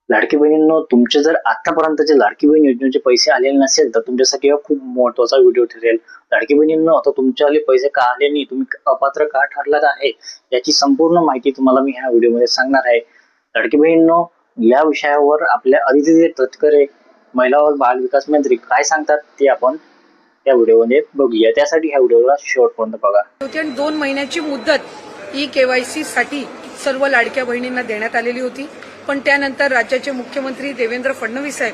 लाडकी बहिणींनो, तुमचे जर आतापर्यंतचे लाडकी बहीण योजनेचे पैसे आलेले नसेल तर तुमच्यासाठी हा खूप महत्वाचा व्हिडिओ ठरेल. लाडकी बहिणींनो, आता तुमच्याले पैसे का आले नाही, तुम्ही अपात्र का ठरलात आहे, याची संपूर्ण माहिती तुम्हाला मी ह्या व्हिडिओमध्ये सांगणार आहे. लाडकी बहिणींनो, या विषयावर आपल्या अदिती तटकरे, महिला व बाल विकास मंत्री काय सांगतात ते आपण या व्हिडिओमध्ये बघूया. त्यासाठी ह्या व्हिडिओला शेवटपर्यंत बघा. 2 महिन्याची मुदत ई-केवायसी साठी सर्व लाडक्या बहिणींना देण्यात आलेली होती. पण त्यानंतर राज्याचे मुख्यमंत्री देवेंद्र फडणवीस साहेब,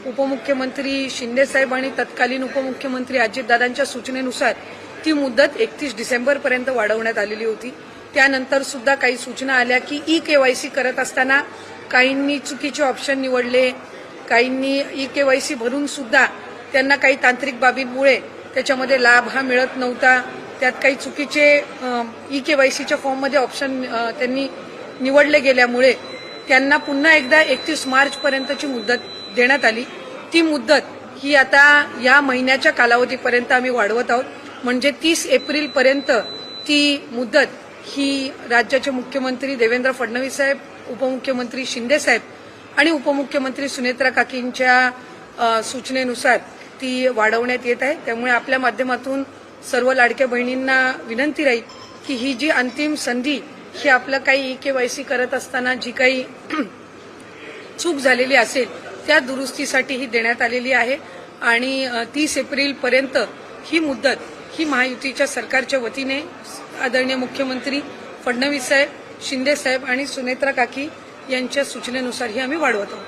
उपमुख्यमंत्री शिंदे साहेब आणि तत्कालीन उपमुख्यमंत्री अजितदादांच्या सूचनेनुसार ती मुदत 31 डिसेंबरपर्यंत वाढवण्यात आलेली होती. त्यानंतर सुद्धा काही सूचना आल्या की ई-केवायसी करत असताना काहींनी चुकीचे ऑप्शन निवडले, काहींनी ई-केवायसी भरून सुद्धा त्यांना काही तांत्रिक बाबींमुळे त्याच्यामध्ये लाभ हा मिळत नव्हता. त्यात काही चुकीचे ई-केवायसीच्या फॉर्ममध्ये ऑप्शन त्यांनी निवडले गेल्यामुळे त्यांना पुन्हा एकदा 31 मार्चपर्यंतची मुदत देण्यात आली. ती मुदत ही आता या महिन्याच्या कालावधीपर्यंत आम्ही वाढवत आहोत. म्हणजे 30 एप्रिलपर्यंत ती मुदत ही राज्याचे मुख्यमंत्री देवेंद्र फडणवीस साहेब, उपमुख्यमंत्री शिंदे साहेब आणि उपमुख्यमंत्री सुनेत्रा काकींच्या सूचनेनुसार ती वाढवण्यात येत आहे. त्यामुळे आपल्या माध्यमातून सर्व लाडक्या बहिणींना विनंती राहील की ही जी अंतिम संधी ही आपलं काही ई-केवायसी करत असताना जी काही चूक झालेली असेल त्या दुरुस्तीसाठी ही देण्यात आलेली आहे. आणि 30 एप्रिलपर्यंत ही मुदत ही महायुतीच्या सरकारच्या वतीने आदरणीय मुख्यमंत्री फडणवीस साहेब, शिंदे साहेब आणि सुनेत्रा काकी यांच्या सूचनेनुसार ही आम्ही वाढवत आहोत.